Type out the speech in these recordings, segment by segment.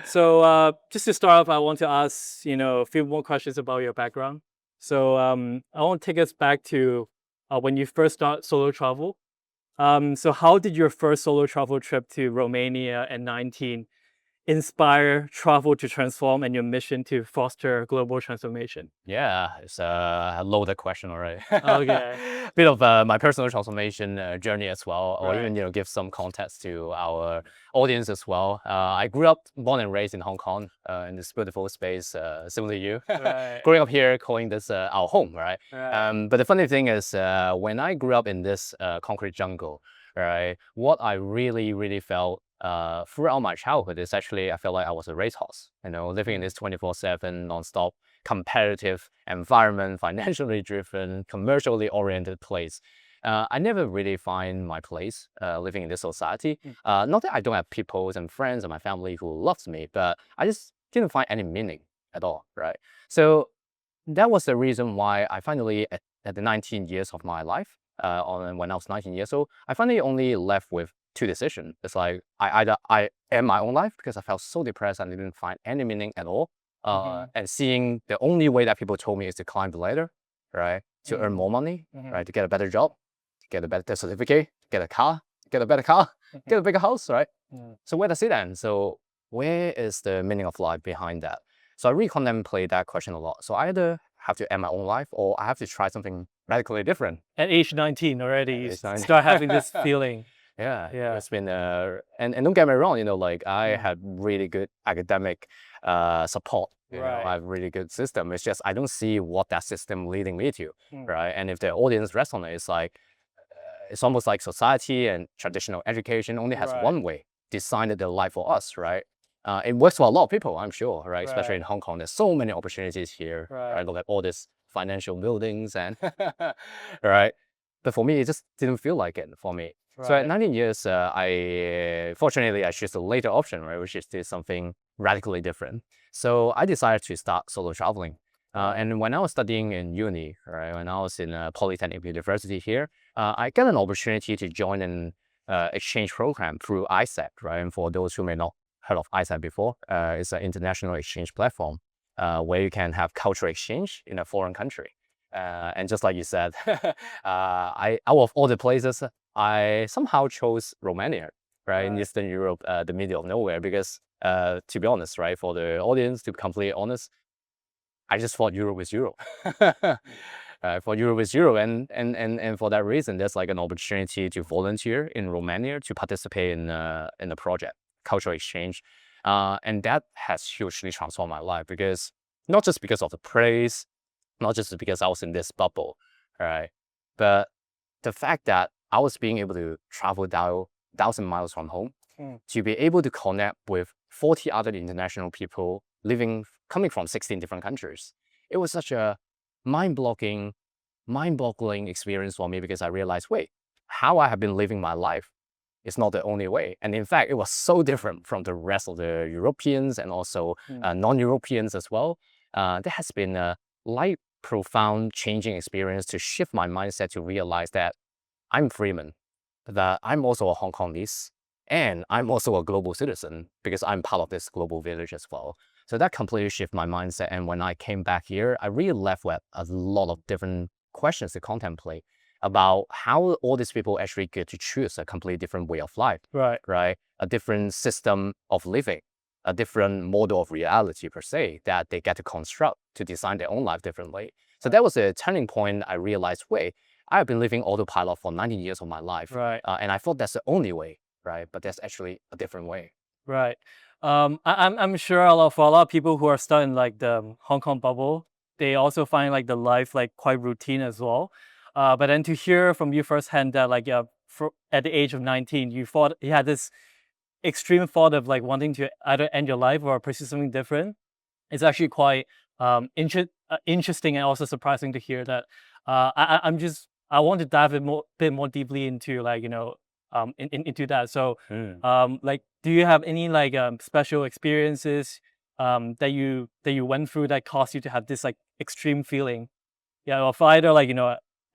So just to start off, I want to ask, a few more questions about your background. So I want to take us back to when you first start solo travel. So how did your first solo travel trip to Romania at 19 inspire travel to transform and your mission to foster global transformation? Yeah, it's a loaded question already. Okay, Bit of my personal transformation journey as well, or right, even give some context to our audience as well. I grew up, born and raised in Hong Kong, in this beautiful space, similar to you. right, Growing up here, calling this our home, right? right. But the funny thing is, when I grew up in this concrete jungle, right, what I really felt throughout my childhood is actually I felt like I was a racehorse, living in Mm, this 24/7 non-stop competitive environment, financially driven, commercially oriented place. I never really find my place living in this society. mm, Not that I don't have people and friends and my family who loves me, but I just didn't find any meaning at all, right? So that was the reason why I finally, at the 19 years of my life, when I was 19 years old, I finally only left with two decisions. It's like either I end my own life because I felt so depressed and didn't find any meaning at all, mhm, and seeing the only way that people told me is to climb the ladder, right, to earn mhm, more money, mhm, right, to get a better job, to get a better certificate, get a car, get a better car, mhm, get a bigger house, right? mm, So where does it end? So where is the meaning of life behind that? So I really contemplate that question a lot. So I either have to end my own life or I have to try something radically different. At age 19 already, And you it's not. start having this feeling. Yeah, Yeah. it's been and don't get me wrong, like I Mm, had really good academic support. I right. have really good system. It's just I don't see what that system leading me to, Mm, right? And if the audience resonates, it's like it's almost like society and traditional education only has right. one way designed the life for us, right? It works for a lot of people, I'm sure, right? Especially Right. in Hong Kong, there's so many opportunities here, Right. right? Look at all these financial buildings and right. But for me, it just didn't feel like it for me. So at Right. 19 years, I fortunately I chose the later option, right, which is to something radically different. So I decided to start solo traveling. Right. And when I was studying in uni, right, when I was in a polytechnic university here, I got an opportunity to join an exchange program through ISET, right? And for those who may not heard of ISET before, it's an international exchange platform where you can have cultural exchange in a foreign country. And just like you said, I out of all the places, I somehow chose Romania, right, in Right. Eastern Europe, the middle of nowhere, because to be honest, right, for the audience, to be completely honest, I just thought Europe is Europe. For Europe is Europe, and for that reason, there's like an opportunity to volunteer in Romania to participate in a project, cultural exchange, and that has hugely transformed my life because not just because of the praise, not just because I was in this bubble, right, but the fact that I was being able to travel down 1,000 miles from home Mm, to be able to connect with 40 other international people coming from 16 different countries. It was such a mind-boggling, mind-boggling experience for me because I realized, wait, how I have been living my life is not the only way. And in fact, it was so different from the rest of the Europeans and also mm, non-Europeans as well. There has been a light, profound changing experience to shift my mindset to realize that I'm Freeman, that I'm also a Hong Kongese, and I'm also a global citizen because I'm part of this global village as well. So that completely shifted my mindset. And when I came back here, I really left with a lot of different questions to contemplate about how all these people actually get to choose a completely different way of life, right. right? A different system of living, a different model of reality per se that they get to construct to design their own life differently. So that was a turning point. I realized, wait, I've been living autopilot for 19 years of my life, Right. and I thought that's the only way, right? But there's actually a different way. Right. I'm sure for a lot of people who are stuck in like the Hong Kong bubble, they also find like the life like quite routine as well. But then to hear from you firsthand that like at the age of 19, you had this extreme thought of like wanting to either end your life or pursue something different. It's actually quite interesting and also surprising to hear that. I want to dive a bit more deeply into like into that. So Mm. like, do you have any like special experiences that you went through that caused you to have this like extreme feeling? Yeah, of either like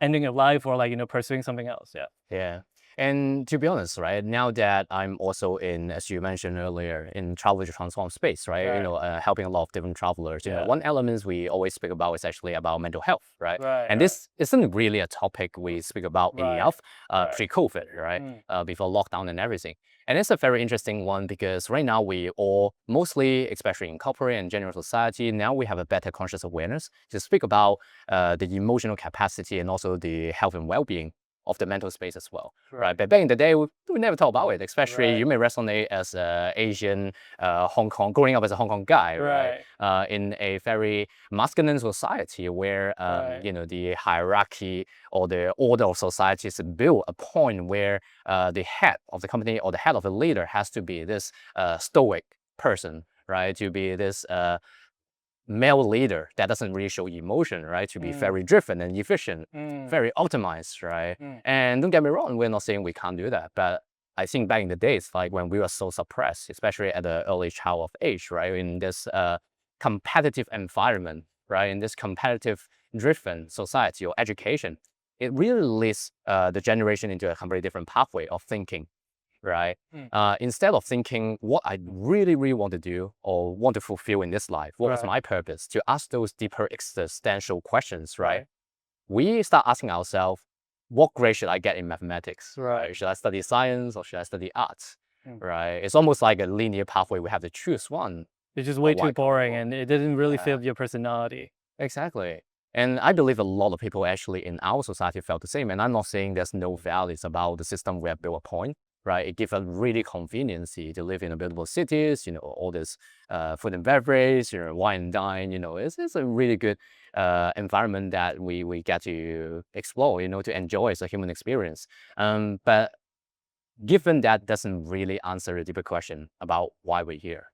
ending your life or like pursuing something else. Yeah. Yeah. And to be honest, right, now that I'm also in, as you mentioned earlier, in travel to transform space, right, Right. helping a lot of different travelers, Yeah. one element we always speak about is actually about mental health, right? Right, And right. this isn't really a topic we speak about Right. enough Right. pre-COVID, right? Before lockdown and everything. And it's a very interesting one because right now we all, mostly, especially in corporate and general society, now we have a better conscious awareness to speak about the emotional capacity and also the health and well-being of the mental space as well, right? But back in the day, we never thought about it. Especially you may resonate as an Asian, Hong Kong, growing up as a Hong Kong guy, right? In a very masculine society where the hierarchy or the order of society is built a point where the head of the company or the head of the leader has to be this stoic person, right? To be this male leader that doesn't really show emotion, right? To be very driven and efficient, very optimized, right? And don't get me wrong, we're not saying we can't do that, but I think back in the days, like when we were so suppressed, especially at the early child of age, right? In this competitive environment, right? In this competitive driven society or education, it really leads the generation into a completely different pathway of thinking, right? Instead of thinking what I really, really want to do or want to fulfill in this life, what was my purpose, to ask those deeper existential questions, right? We start asking ourselves, what grade should I get in mathematics? Right? Should I study science or should I study arts? Right? It's almost like a linear pathway. We have to choose one. It's just But way why too can't we boring both? and it didn't really Yeah. fit your personality. Exactly. And I believe a lot of people actually in our society felt the same. And I'm not saying there's no values about the system we have built upon, right? It gives us really conveniency to live in a beautiful cities, all this food and beverage, wine and dine, it's a really good environment that we get to explore, to enjoy as a human experience. But given that doesn't really answer the deeper question about why we're here.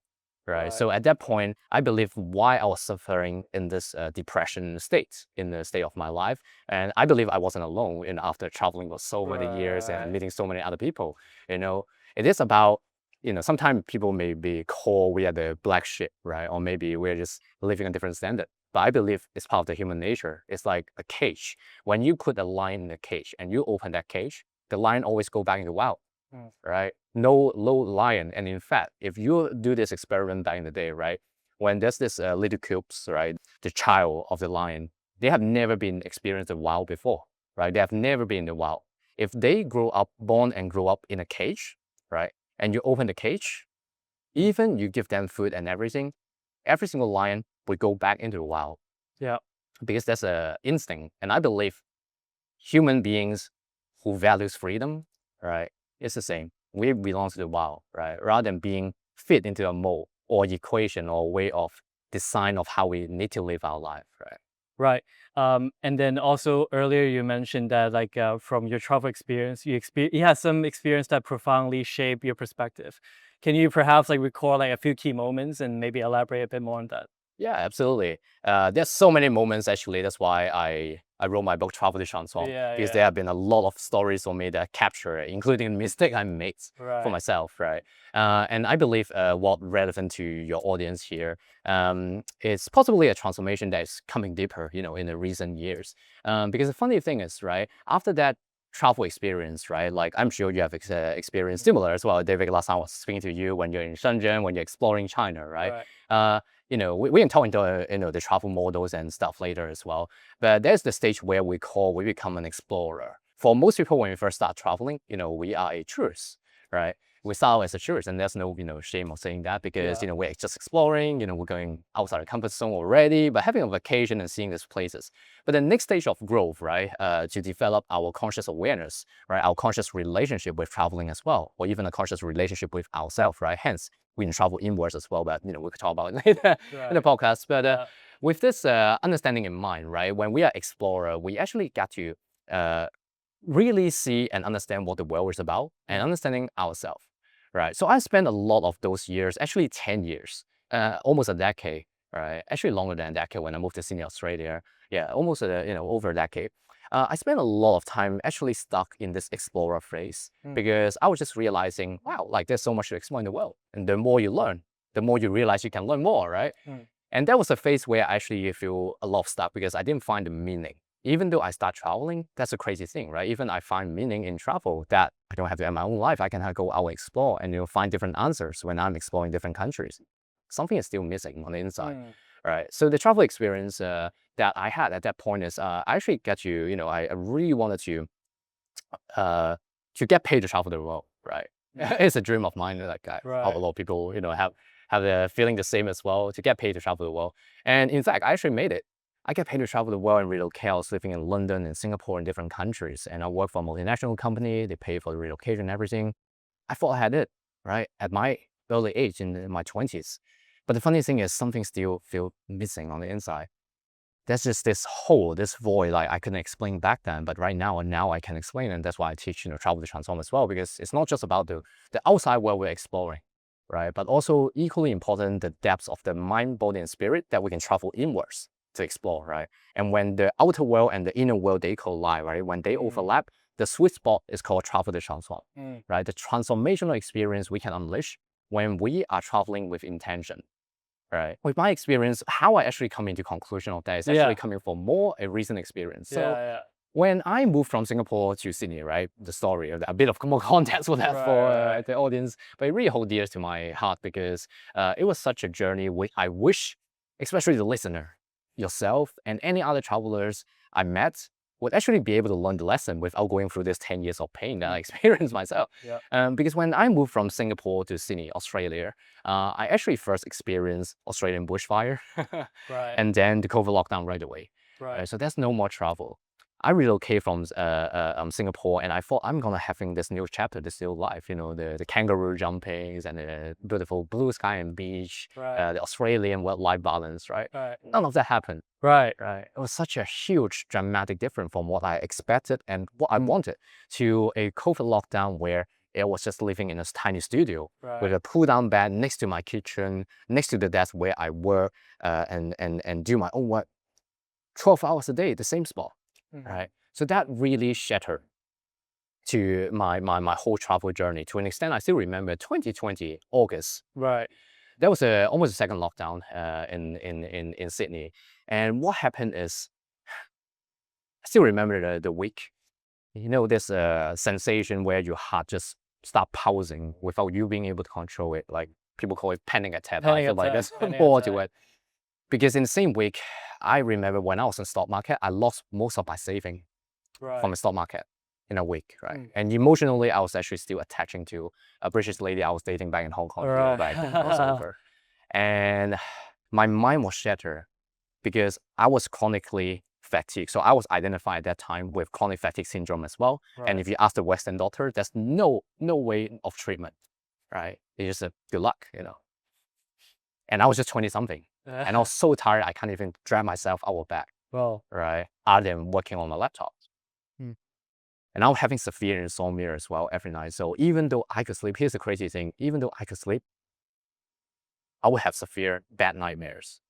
Right. So at that point, I believe why I was suffering in this depression state, in the state of my life. And I believe I wasn't alone after traveling for so many years and meeting so many other people. It is about, sometimes people may be called we are the black sheep, right? Or maybe we're just living a different standard. But I believe it's part of the human nature. It's like a cage. When you put a lion in the cage and you open that cage, the lion always go back into the wild, right? No lion. And in fact, if you do this experiment back in the day, right, when there's this little cubes, right, the child of the lion, they have never been experienced the wild before, right? They have never been in the wild. If they born and grow up in a cage, right, and you open the cage, even you give them food and everything, every single lion would go back into the wild. Yeah. Because that's an instinct. And I believe human beings who values freedom, right, it's the same. We belong to the wild, right? Rather than being fit into a mold or equation or way of design of how we need to live our life, right? Right. And then also earlier you mentioned that like from your travel experience, you had some experience that profoundly shaped your perspective. Can you perhaps like recall like a few key moments and maybe elaborate a bit more on that? Yeah, absolutely. There's so many moments actually. That's why I wrote my book Travel to Transform, because there have been a lot of stories for me that capture it, including the mistake I made for myself, right? And I believe what relevant to your audience here is possibly a transformation that is coming deeper, in the recent years. Because the funny thing is, right, after that travel experience, right, like I'm sure you have experienced similar as well. David, last time I was speaking to you when you're in Shenzhen, when you're exploring China, right? We can talk into the travel models and stuff later as well. But there's the stage where we become an explorer. For most people, when we first start traveling, we are a tourist, right? We start as a tourist, and there's no shame of saying that because we're just exploring. We're going outside the comfort zone already, but having a vacation and seeing these places. But the next stage of growth, right, to develop our conscious awareness, right, our conscious relationship with traveling as well, or even a conscious relationship with ourselves, right? Hence, we can travel inwards as well, but we could talk about it later in the podcast. But with this understanding in mind, right, when we are explorer, we actually get to really see and understand what the world is about and understanding ourselves, right? So I spent a lot of those years, actually 10 years, almost a decade, right? Actually longer than a decade when I moved to Sydney, Australia. Yeah, almost over a decade. I spent a lot of time actually stuck in this explorer phase because I was just realizing, wow, like there's so much to explore in the world. And the more you learn, the more you realize you can learn more, right? And that was a phase where I actually feel a lot of stuck because I didn't find the meaning even though I start traveling, that's a crazy thing, right? Even I find meaning in travel that I don't have to have my own life. I can go out and explore and find different answers when I'm exploring different countries. Something is still missing on the inside, right? So the travel experience that I had at that point is I actually get I really wanted to get paid to travel the world, right? It's a dream of mine. Like a lot of people, have the feeling the same as well, to get paid to travel the world. And in fact, I actually made it. I get paid to travel the world and relocate. I was living in London and Singapore and different countries, and I work for a multinational company. They pay for the relocation and everything. I thought I had it, right? At my early age in my 20s. But the funny thing is something still feel missing on the inside. There's just this hole, this void, like I couldn't explain back then, but right now, I can explain, and that's why I teach, travel to transform as well, because it's not just about the outside world we're exploring, right? But also equally important, the depths of the mind, body, and spirit that we can travel inwards to explore, right? And when the outer world and the inner world, they collide, right? When they overlap, the sweet spot is called travel to transform, right? The transformational experience we can unleash when we are traveling with intention. Right. With my experience, how I actually come into conclusion of that is actually coming from more a recent experience. So when I moved from Singapore to Sydney, right, the story, a bit of more context for that for the audience, but it really holds dear to my heart because it was such a journey which I wish, especially the listener, yourself, and any other travelers I met would actually be able to learn the lesson without going through this 10 years of pain that I experienced myself. Because when I moved from Singapore to Sydney, Australia, I actually first experienced Australian bushfire and then the COVID lockdown right away. So there's no more travel. I relocated from Singapore, and I thought I'm gonna having this new chapter, this new life. The kangaroo jumpings and the beautiful blue sky and beach, the Australian work-life balance. None of that happened. It was such a huge, dramatic difference from what I expected and what I wanted to a COVID lockdown where I was just living in a tiny studio with a pull-down bed next to my kitchen, next to the desk where I work and do my own work 12 hours a day, the same spot. So that really shattered to my whole travel journey. To an extent, I still remember 2020 August. There was almost a second lockdown in Sydney, and what happened is I still remember the week. This sensation where your heart just start pulsing without you being able to control it. Like people call it panic attack. I feel like there's more to it. Because in the same week, I remember when I was in the stock market, I lost most of my saving from the stock market in a week, And emotionally, I was actually still attaching to a British lady I was dating back in Hong Kong. Back then, it was over. And my mind was shattered because I was chronically fatigued. So I was identified at that time with chronic fatigue syndrome as well. And if you ask the Western doctor, there's no way of treatment, It's just a good luck, And I was just 20-something. And I was so tired, I can't even drag myself out of bed, other than working on my laptop. And I was having severe insomnia as well every night. So even though I could sleep, here's the crazy thing, even though I could sleep, I would have severe bad nightmares,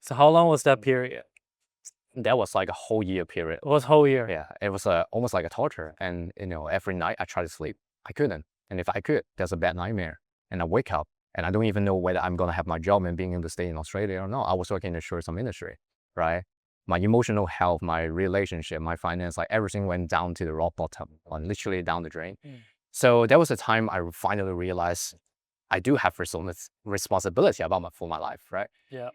So how long was that period? That was like a whole year period. It was whole year? Yeah, it was almost like a torture. And, every night I tried to sleep, I couldn't. And if I could, there's a bad nightmare. And I wake up, and I don't even know whether I'm going to have my job and being able to stay in Australia or not. I was working in the tourism industry, My emotional health, my relationship, my finance, like everything went down to the rock bottom, literally down the drain. So there was a time I finally realized I do have responsibility for my life,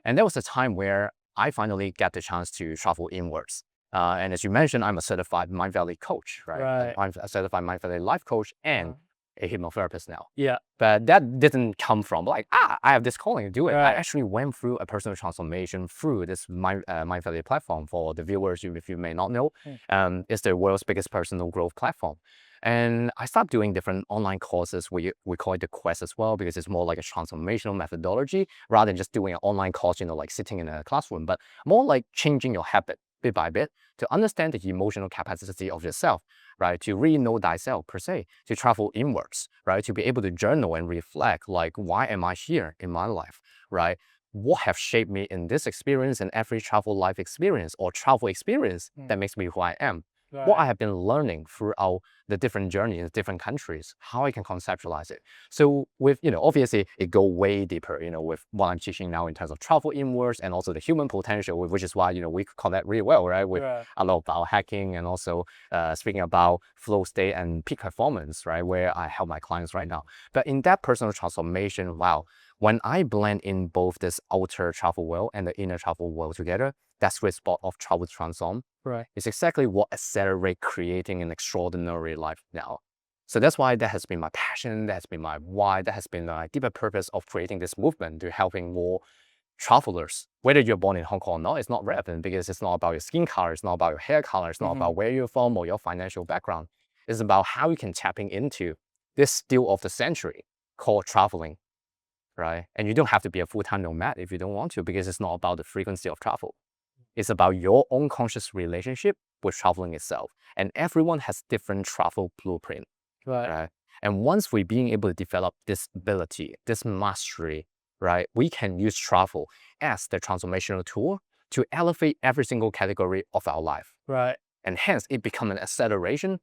And there was a time where I finally got the chance to travel inwards. And as you mentioned, I'm a certified Mind Valley coach, I'm a certified Mind Valley life coach and a hypnotherapist now. But that didn't come from like, I have this calling to do it. I actually went through a personal transformation through this Mind Valley platform. For the viewers, if you may not know, it's the world's biggest personal growth platform. And I started doing different online courses. We call it the Quest as well, because it's more like a transformational methodology rather than just doing an online course, like sitting in a classroom, but more like changing your habit bit by bit to understand the emotional capacity of yourself, to really know thyself per se, to travel inwards, to be able to journal and reflect, like, why am I here in my life, What have shaped me in this experience and every travel life experience or travel experience that makes me who I am, what I Right. have been learning throughout the different journeys in different countries, how I can conceptualize it. So with, obviously it go way deeper, with what I'm teaching now in terms of travel inwards and also the human potential, which is why, we connect really well, right? With Right. a lot about hacking and also speaking about flow state and peak performance, right? Where I help my clients right now. But in that personal transformation, wow, when I blend in both this outer travel world and the inner travel world together, that sweet spot of travel transform Right. is exactly what accelerate creating an extraordinary life now. So that's why that has been my passion, that has been my why, that has been my deeper purpose of creating this movement to helping more travelers. Whether you're born in Hong Kong or not, it's not relevant because it's not about your skin color, it's not about your hair color, it's not Mm-hmm. about where you're from or your financial background. It's about how you can tapping into this skill of the century called traveling, right? And you don't have to be a full-time nomad if you don't want to, because it's not about the frequency of travel. It's about your own conscious relationship with traveling itself. And everyone has different travel blueprint, Right. right? And once we being able to develop this ability, this mastery, right, we can use travel as the transformational tool to elevate every single category of our life. Right. And hence it become an acceleration,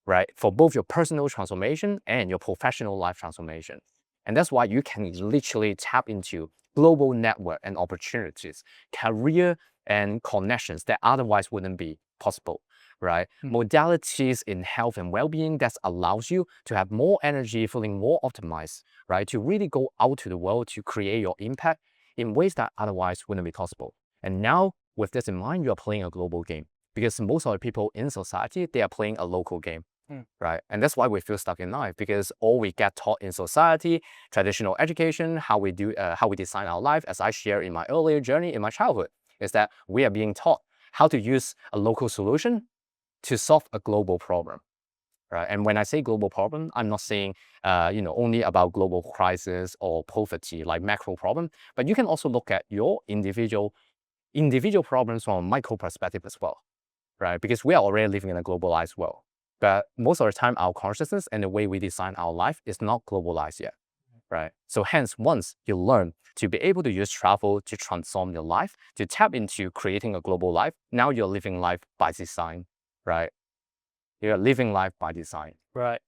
right, for both your personal transformation and your professional life transformation. And that's why you can literally tap into global network and opportunities, career and connections that otherwise wouldn't be possible, right? Mm. Modalities in health and well-being that allows you to have more energy, feeling more optimized, right? To really go out to the world to create your impact in ways that otherwise wouldn't be possible. And now with this in mind, you are playing a global game because most of the people in society, they are playing a local game. Mm. Right. And that's why we feel stuck in life, because all we get taught in society, traditional education, how we design our life, as I share in my earlier journey in my childhood, is that we are being taught how to use a local solution to solve a global problem. Right. And when I say global problem, I'm not saying only about global crisis or poverty, like macro problem, but you can also look at your individual problems from a micro perspective as well, right? Because we are already living in a globalized world. But most of the time, our consciousness and the way we design our life is not globalized yet, right? So hence, once you learn to be able to use travel to transform your life, to tap into creating a global life, now you're living life by design, right? You're living life by design. Right.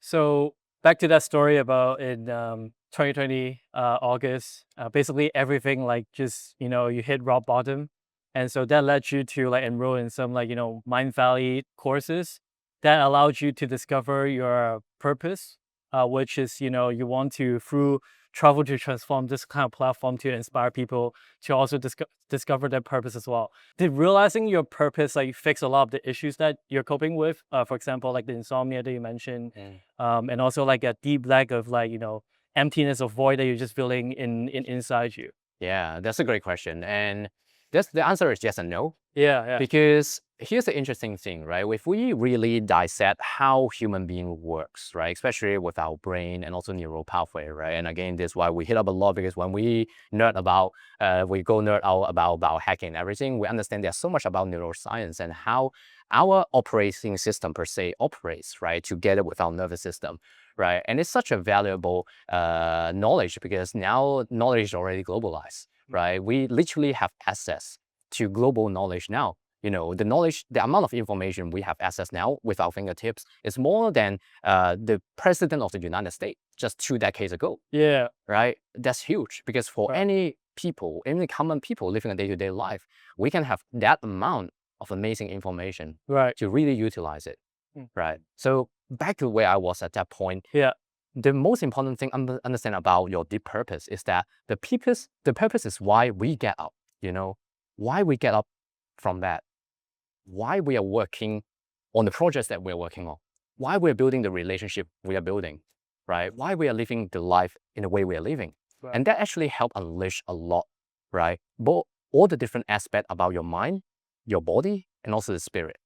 So back to that story about in 2020 August, basically everything like just you hit rock bottom, and so that led you to like enroll in some like Mind Valley courses that allowed you to discover your purpose, which is you want to through travel to transform this kind of platform to inspire people to also discover their purpose as well. Did realizing your purpose like fix a lot of the issues that you're coping with? For example, like the insomnia that you mentioned, and also like a deep lack of like emptiness of void that you're just feeling in inside you. Yeah, that's a great question. And the answer is yes and no. Yeah, yeah. Because here's the interesting thing, right? If we really dissect how human being works, right? Especially with our brain and also neural pathway, right? And again, this is why we hit up a lot, because when we we go nerd out about hacking and everything, we understand there's so much about neuroscience and how our operating system per se operates, right? Together with our nervous system, right? And it's such a valuable knowledge, because now knowledge is already globalized, right? We literally have access to global knowledge now. The amount of information we have access now with our fingertips is more than the president of the United States just 2 decades ago, Yeah. right? That's huge, because for Right. any people, any common people living a day-to-day life, we can have that amount of amazing information Right. to really utilize it, Mm. right? So back to where I was at that point, Yeah. the most important thing understand about your deep purpose is that the purpose is why we get up, why we get up from that, why we are working on the projects that we're working on, why we're building the relationship we are building, right? Why we are living the life in the way we are living. Right. And that actually help unleash a lot, right? Both all the different aspects about your mind, your body, and also the spirit,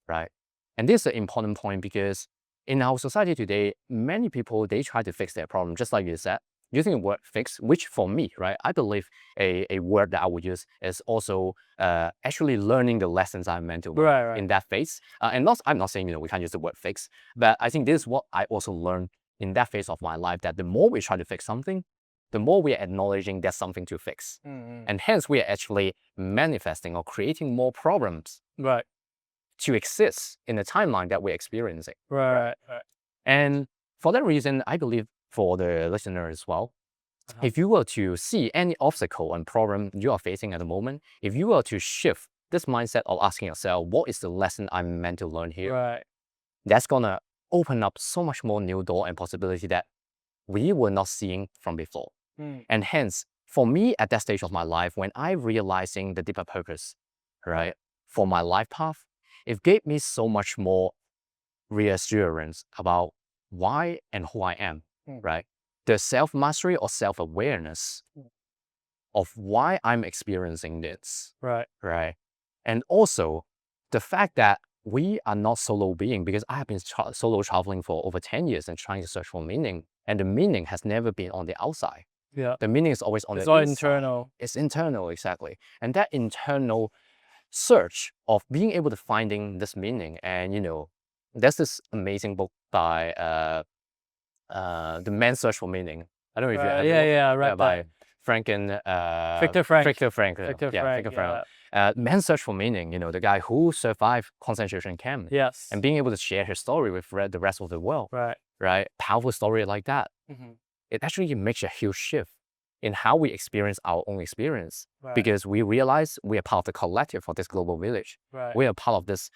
right? And this is an important point, because in our society today, many people, they try to fix their problem, just like you said, using the word fix, which for me, right, I believe a word that I would use is also actually learning the lessons I'm meant to learn Right. Right. in that phase. I'm not saying, we can't use the word fix, but I think this is what I also learned in that phase of my life, that the more we try to fix something, the more we are acknowledging there's something to fix. Mm-hmm. And hence we are actually manifesting or creating more problems. Right. to exist in the timeline that we're experiencing. Right. And for that reason, I believe for the listener as well, if you were to see any obstacle and problem you are facing at the moment, if you were to shift this mindset of asking yourself, what is the lesson I'm meant to learn here? Right. That's gonna open up so much more new door and possibility that we were not seeing from before. And hence, for me at that stage of my life, when I realizing the deeper purpose, right, for my life path, it gave me so much more reassurance about why and who I am, right? The self-mastery or self-awareness of why I'm experiencing this, Right. And also the fact that we are not solo being, because I have been solo traveling for over 10 years and trying to search for meaning, and the meaning has never been on the outside. Yeah. The meaning is always on It's the all inside. internal. It's internal, exactly. And that internal search of being able to finding this meaning, and there's this amazing book by The Man's Search for Meaning. I don't know if you have I read by that. Victor Frank. Victor Frank. Victor Frank. Man's Search for Meaning, the guy who survived concentration camp. Yes. And being able to share his story with the rest of the world. Right? Powerful story like that. It actually makes a huge shift in how we experience our own experience. Because we realize we are part of the collective of this global village. We are part of this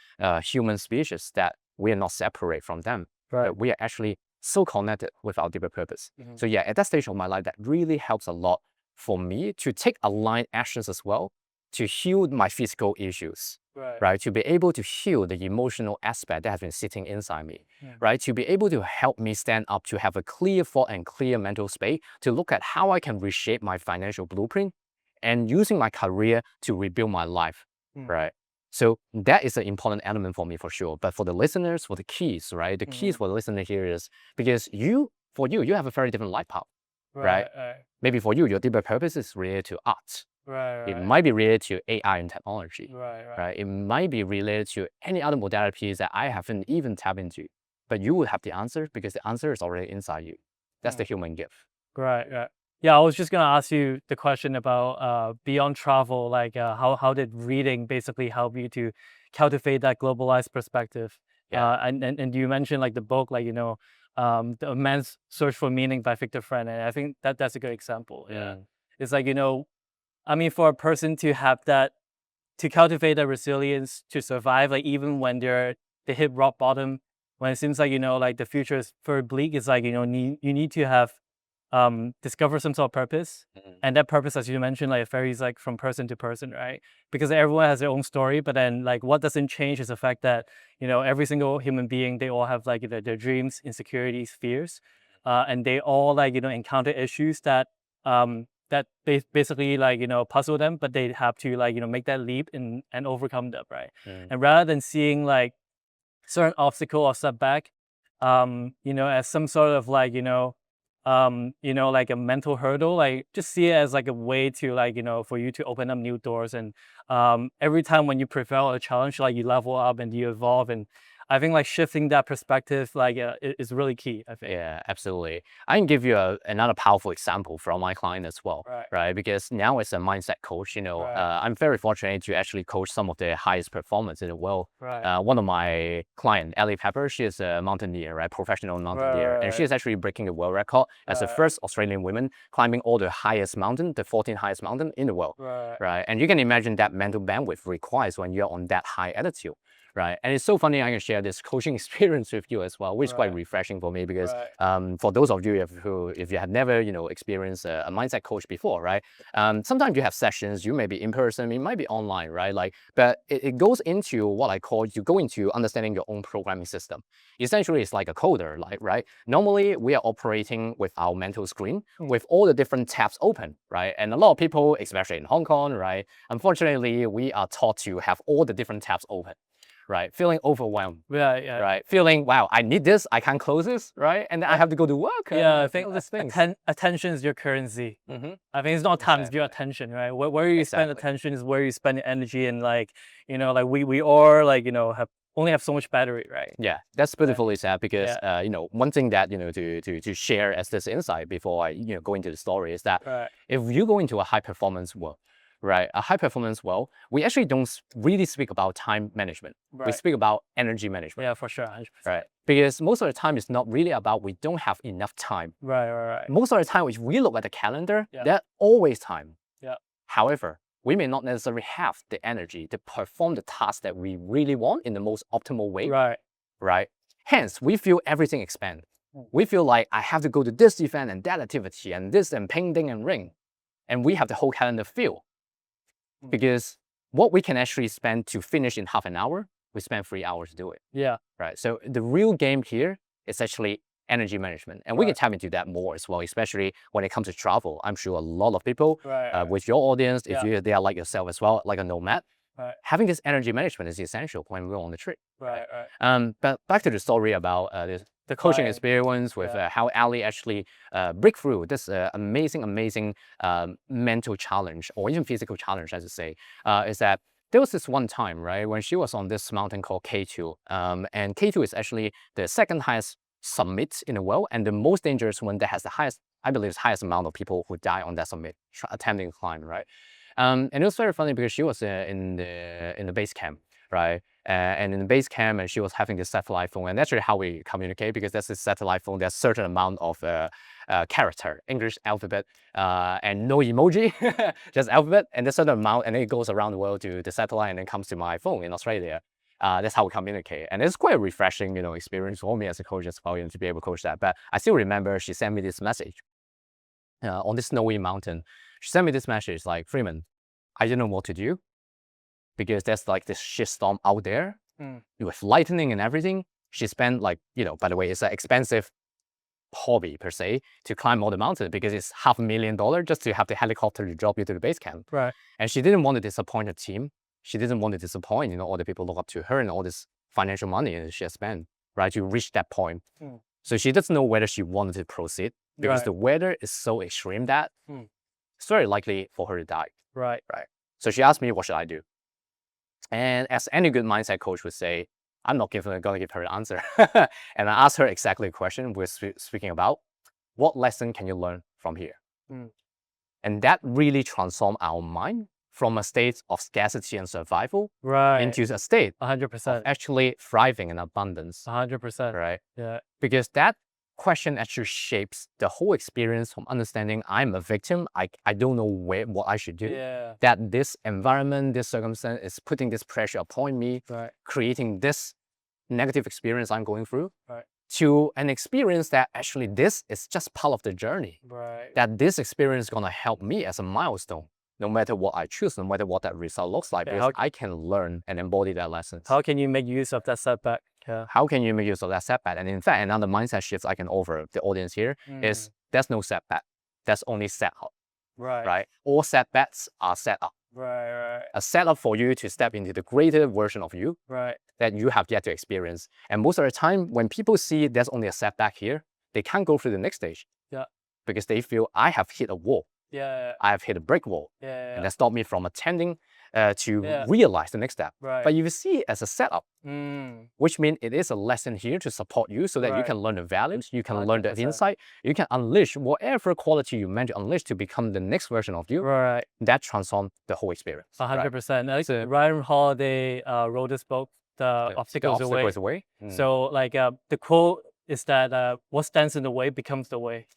human species that we are not separate from them. But we are actually so connected with our deeper purpose. So yeah, at that stage of my life, that really helps a lot for me to take aligned actions as well, to heal my physical issues, right? To be able to heal the emotional aspect that has been sitting inside me, right? To be able to help me stand up, to have a clear thought and clear mental space, to look at how I can reshape my financial blueprint and using my career to rebuild my life, right? So that is an important element for me for sure. But for the listeners, for the keys, right? The keys for the listener here is because you have a very different life path, right? Maybe for you, your deeper purpose is related to art. It might be related to AI and technology, right? It might be related to any other modalities that I haven't even tapped into. But you will have the answer because the answer is already inside you. That's the human gift. Right. Yeah, I was just gonna ask you the question about beyond travel, like how did reading basically help you to cultivate that globalized perspective? And you mentioned like the book, like The Man's Search for Meaning by Viktor Frankl, and I think that's a good example. Yeah, it's like I mean, for a person to have that, to cultivate that resilience to survive, like even when they hit rock bottom, when it seems like like the future is very bleak, it's like you need to have discover some sort of purpose, and that purpose, as you mentioned, like it varies like from person to person, right? Because everyone has their own story, but then like what doesn't change is the fact that every single human being, they all have like their dreams, insecurities, fears, and they all like encounter issues that basically like puzzle them, but they have to like make that leap and overcome them, right? And rather than seeing like certain obstacle or setback as some sort of like like a mental hurdle, like just see it as like a way to like for you to open up new doors. And every time when you prevail a challenge, like you level up and you evolve. And I think like shifting that perspective like is really key, I think. Yeah, absolutely. I can give you another powerful example from my client as well, right? Because now as a mindset coach, I'm very fortunate to actually coach some of the highest performers in the world. One of my client, Ellie Pepper, she is a mountaineer, right? Professional mountaineer. And she is actually breaking the world record as the first Australian woman climbing all the highest mountain, the 14 highest mountain in the world, right? And you can imagine that mental bandwidth requires when you're on that high altitude. Right. And it's so funny I can share this coaching experience with you as well, which is quite refreshing for me because for those of you if you have never, experienced a mindset coach before, right? Sometimes you have sessions, you may be in person, it might be online, right? Like, but it goes into what I call, you go into understanding your own programming system. Essentially, it's like a coder, like, right? Normally, we are operating with our mental screen with all the different tabs open, right? And a lot of people, especially in Hong Kong, right? Unfortunately, we are taught to have all the different tabs open. Right, feeling overwhelmed. Right, feeling, wow, I need this, I can't close this, right, and then I have to go to work. I think attention is your currency. I think it's not time, it's your attention, right? Where you spend attention is where you spend your energy, and like like we all like only have so much battery, right? Yeah, that's beautifully said because one thing that to share as this insight before I go into the story is that if you go into a high performance work, right, a high performance well, we actually don't really speak about time management. We Right. speak about energy management. Yeah, for sure, 100%. Right. Because most of the time it's not really about we don't have enough time. Right. Most of the time, if we look at the calendar, Yeah. there's always time. Yeah. However, we may not necessarily have the energy to perform the task that we really want in the most optimal way. Right. Hence, we feel everything expand. We feel like I have to go to this event and that activity and this and ping, ding, and ring. And we have the whole calendar filled. Because what we can actually spend to finish in half an hour, we spend 3 hours to do it. Yeah. Right. So the real game here is actually energy management. And we can tap into that more as well, especially when it comes to travel. I'm sure a lot of people with your audience, if they are like yourself as well, like a nomad, having this energy management is essential when we're on the trip. Right. But back to the story about the coaching experience with how Ali actually break through this amazing mental challenge or even physical challenge, as I say, is that there was this one time, right, when she was on this mountain called K2. And K2 is actually the second highest summit in the world and the most dangerous one that has the highest, I believe, the highest amount of people who die on that summit attempting to climb, right? And it was very funny because she was in the base camp, right? And in the base camp, and she was having this satellite phone, and that's really how we communicate because that's a satellite phone. There's a certain amount of character, English alphabet, and no emoji, just alphabet, and there's a certain amount, and then it goes around the world to the satellite, and then comes to my phone in Australia. That's how we communicate, and it's quite a refreshing, experience for me as a coach as well, to be able to coach that. But I still remember she sent me this message on this snowy mountain. She sent me this message like, Freeman, I don't know what to do because there's like this shitstorm out there with lightning and everything. She spent like, by the way, it's an expensive hobby per se to climb all the mountains because it's $500,000 just to have the helicopter to drop you to the base camp. Right. And she didn't want to disappoint her team. She didn't want to disappoint, all the people look up to her and all this financial money that she has spent, right, to reach that point. So she doesn't know whether she wanted to proceed because the weather is so extreme that it's very likely for her to die. Right. So she asked me, what should I do? And as any good mindset coach would say, I'm not going to give her an answer. And I asked her exactly the question we're speaking about. What lesson can you learn from here? And that really transformed our mind from a state of scarcity and survival into a state 100%. of actually thriving in abundance. 100%. Right? Yeah. Because that question actually shapes the whole experience from understanding I'm a victim. I don't know what I should do. Yeah. That this environment, this circumstance is putting this pressure upon me, creating this negative experience I'm going through, to an experience that actually this is just part of the journey. That this experience is gonna help me as a milestone, no matter what I choose, no matter what that result looks like, because I can learn and embody that lesson. How can you make use of that setback? Yeah. How can you make use of that setback? And in fact, another mindset shift I can offer the audience here is there's no setback. There's only setup. Right? All setbacks are set up. A setup for you to step into the greater version of you that you have yet to experience. And most of the time, when people see there's only a setback here, they can't go through the next stage. Because they feel I have hit a wall. I have hit a brick wall. And that stopped me from attending to realize the next step. But if you see it as a setup, which means it is a lesson here to support you so that you can learn the values, you can learn the insight, you can unleash whatever quality you meant to unleash to become the next version of you. That transforms the whole experience. 100%. Ryan Holiday wrote this book, The Obstacles Away. So like the quote is that what stands in the way becomes the way.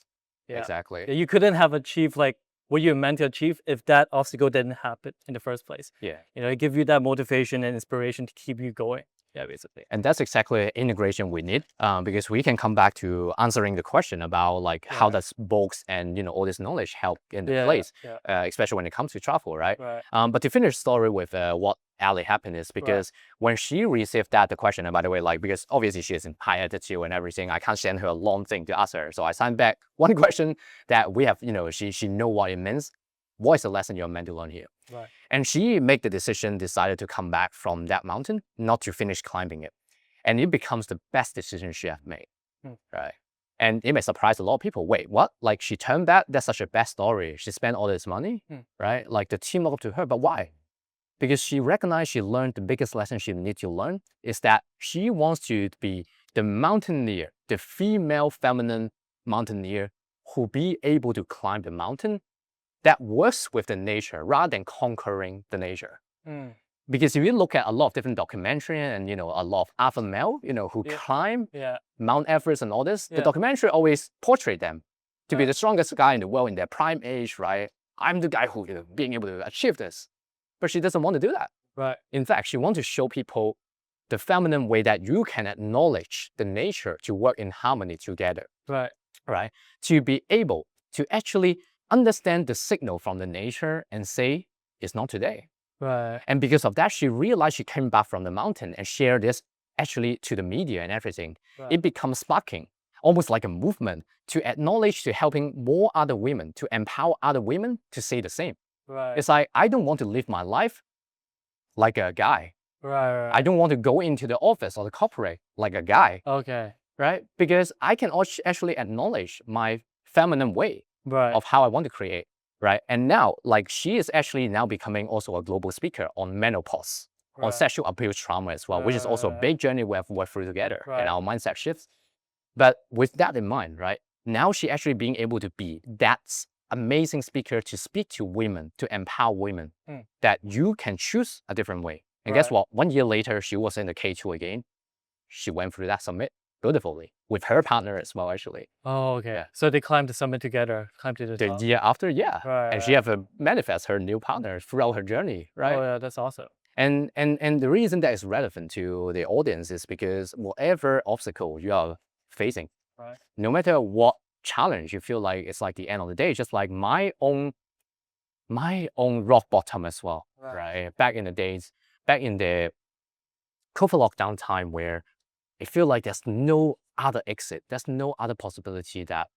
Exactly. You couldn't have achieved like what you're meant to achieve if that obstacle didn't happen in the first place. It gives you that motivation and inspiration to keep you going. Basically. And that's exactly the integration we need because we can come back to answering the question about like how does books and all this knowledge help in the place, especially when it comes to travel, right? But to finish the story with what Ali happened is because when she received the question, and by the way, like because obviously she is in high altitude and everything, I can't send her a long thing to ask her. So I sent back one question that we have, she know what it means. What is the lesson you're meant to learn here? And she made the decision, decided to come back from that mountain, not to finish climbing it. And it becomes the best decision she has made, right? And it may surprise a lot of people. Wait, what? Like she turned back? That's such a bad story. She spent all this money, right? Like the team looked up to her, but why? Because she recognized she learned the biggest lesson she needs to learn is that she wants to be the mountaineer, the female feminine mountaineer who be able to climb the mountain that works with the nature rather than conquering the nature. Mm. Because if you look at a lot of different documentary and a lot of alpha male, who climb Mount Everest and all this, the documentary always portray them to be the strongest guy in the world in their prime age, right? I'm the guy who being able to achieve this. But she doesn't want to do that. Right. In fact, she wants to show people the feminine way that you can acknowledge the nature to work in harmony together. Right. Right? To be able to actually understand the signal from the nature and say, it's not today. Right. And because of that, she realized she came back from the mountain and shared this actually to the media and everything. Right. It becomes sparking, almost like a movement to acknowledge, to helping more other women, to empower other women to say the same. Right. It's like, I don't want to live my life like a guy. Right. I don't want to go into the office or the corporate like a guy. Okay. Right? Because I can actually acknowledge my feminine way of how I want to create. Right? And now, like, she is actually now becoming also a global speaker on menopause, on sexual abuse trauma as well, which is also a big journey we have worked through together and our mindset shifts. But with that in mind, right? Now she actually being able to be that amazing speaker to speak to women, to empower women, that you can choose a different way. And guess what? 1 year later, she was in the K2 again. She went through that summit beautifully with her partner as well, actually. Oh, okay. Yeah. So they climbed the summit together, climbed to the top. The year after, yeah. Right, and she have to manifest her new partner throughout her journey, right? Oh, yeah, that's awesome. And the reason that is relevant to the audience is because whatever obstacle you are facing, no matter what challenge you feel like it's like the end of the day, just like my own rock bottom as well, right? Back in the days, back in the COVID lockdown time where I feel like there's no other exit, there's no other possibility that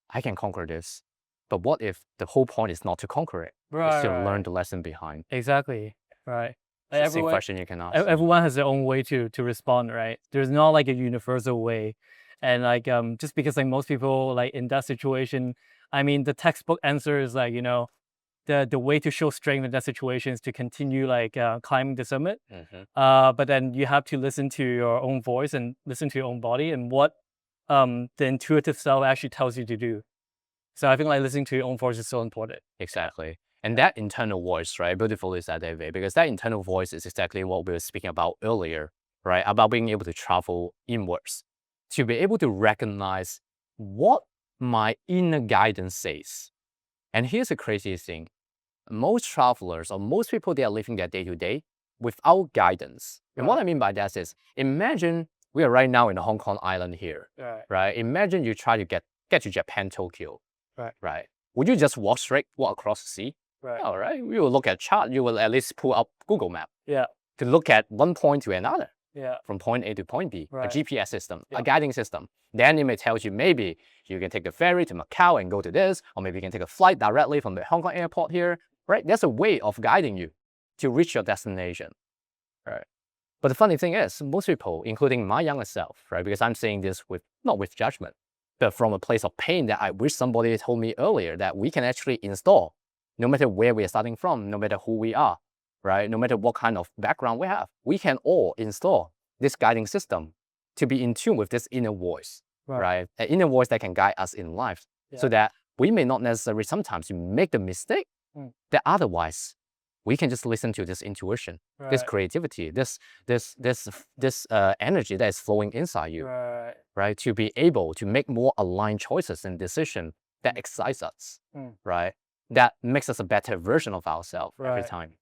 I can conquer this. But what if the whole point is not to conquer it? It's to learn the lesson behind. Exactly. Right. It's the same question you can ask. Everyone has their own way to respond, right? There's not like a universal way. And like just because like most people like in that situation, I mean the textbook answer is like, the way to show strength in that situation is to continue like climbing the summit. But then you have to listen to your own voice and listen to your own body and what the intuitive self actually tells you to do. So I think like listening to your own voice is so important. Exactly. And that internal voice, right? Beautifully said, David, because that internal voice is exactly what we were speaking about earlier, right? About being able to travel inwards, to be able to recognize what my inner guidance says. And here's the craziest thing. Most travelers or most people, they are living their day-to-day without guidance. And what I mean by that is, imagine we are right now in the Hong Kong island here, right? Imagine you try to get to Japan, Tokyo, right? Would you just walk across the sea? All right. You will look at chart. You will at least pull up Google Map. To look at one point to another. From point A to point B. A GPS system, a guiding system. Then it may tell you maybe you can take the ferry to Macau and go to this, or maybe you can take a flight directly from the Hong Kong airport here. Right? There's a way of guiding you to reach your destination. Right. But the funny thing is, most people, including my younger self, right? Because I'm saying this not with judgment, but from a place of pain that I wish somebody told me earlier that we can actually install, no matter where we are starting from, no matter who we are, right? No matter what kind of background we have, we can all install this guiding system to be in tune with this inner voice, right? An inner voice that can guide us in life, so that we may not necessarily sometimes make the mistake that otherwise we can just listen to this intuition, this creativity, this energy that is flowing inside you, right? To be able to make more aligned choices and decisions that excites us, right? That makes us a better version of ourselves every time.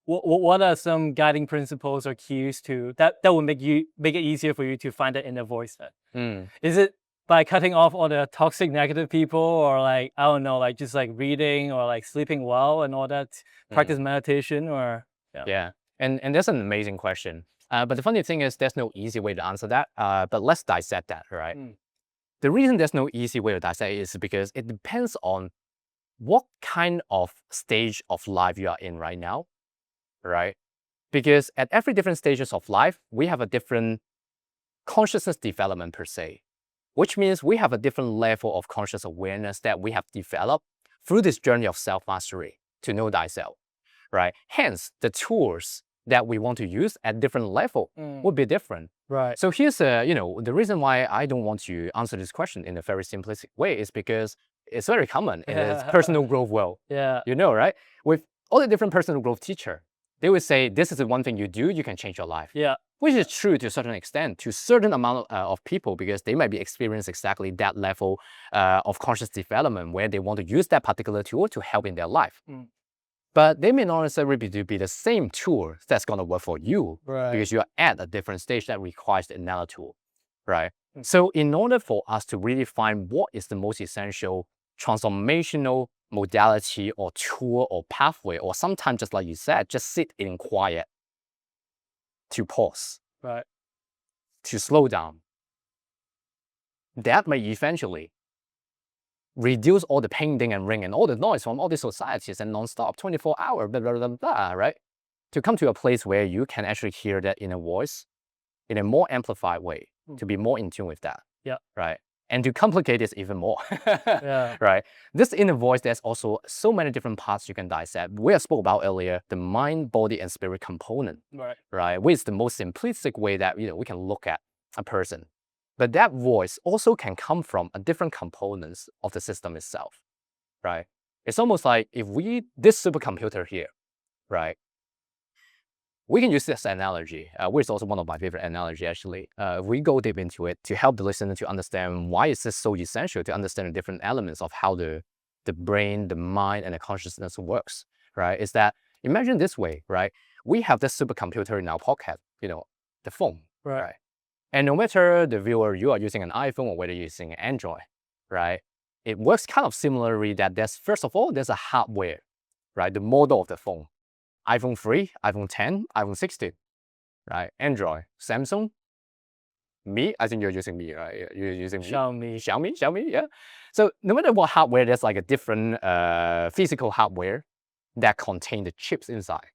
What are some guiding principles or cues that will make it easier for you to find that inner voice then? Is it by cutting off all the toxic negative people, or like, I don't know, like just like reading or like sleeping well and all that, practice meditation or and that's an amazing question. But the funny thing is there's no easy way to answer that. But let's dissect that, right? The reason there's no easy way to dissect is because it depends on what kind of stage of life you are in right now, right? Because at every different stages of life, we have a different consciousness development per se, which means we have a different level of conscious awareness that we have developed through this journey of self-mastery to know thyself, right? Hence, the tools that we want to use at different level would be different. Right. So here's the reason why I don't want to answer this question in a very simplistic way is because It's very common in this Yeah. personal growth world. Yeah. You know, right? With all the different personal growth teacher, they would say, this is the one thing you do, you can change your life. Yeah. Which is true to a certain extent, to a certain amount of people, because they might be experiencing exactly that level of conscious development where they want to use that particular tool to help in their life. But they may not necessarily be the same tool that's going to work for you, because you're at a different stage that requires another tool, right? So in order for us to really find what is the most essential transformational modality or tool or pathway, or sometimes just like you said, just sit in quiet, to pause, to slow down, that may eventually reduce all the pinging and ringing, all the noise from all these societies and non-stop 24-hour, blah, blah, blah, blah, right? To come to a place where you can actually hear that inner voice in a more amplified way, to be more in tune with that, right? And to complicate this even more, right? This inner voice, there's also so many different parts you can dissect. We have spoke about earlier, the mind, body, and spirit component, right? Which is the most simplistic way that we can look at a person. But that voice also can come from a different components of the system itself, right? It's almost like if this supercomputer here, right? We can use this analogy, which is also one of my favorite analogy actually. We go deep into it to help the listener to understand why is this so essential to understand the different elements of how the brain, the mind, and the consciousness works, right? Is that, imagine this way, right? We have this supercomputer in our pocket, the phone, right? And no matter the viewer, you are using an iPhone or whether you're using an Android, right? It works kind of similarly that first of all, there's a hardware, right? The model of the phone. iPhone 3, iPhone 10, iPhone 16, right? Android, Samsung, Mi, I think you're using Mi, right? You're using Xiaomi, yeah. So no matter what hardware, there's like a different physical hardware that contain the chips inside.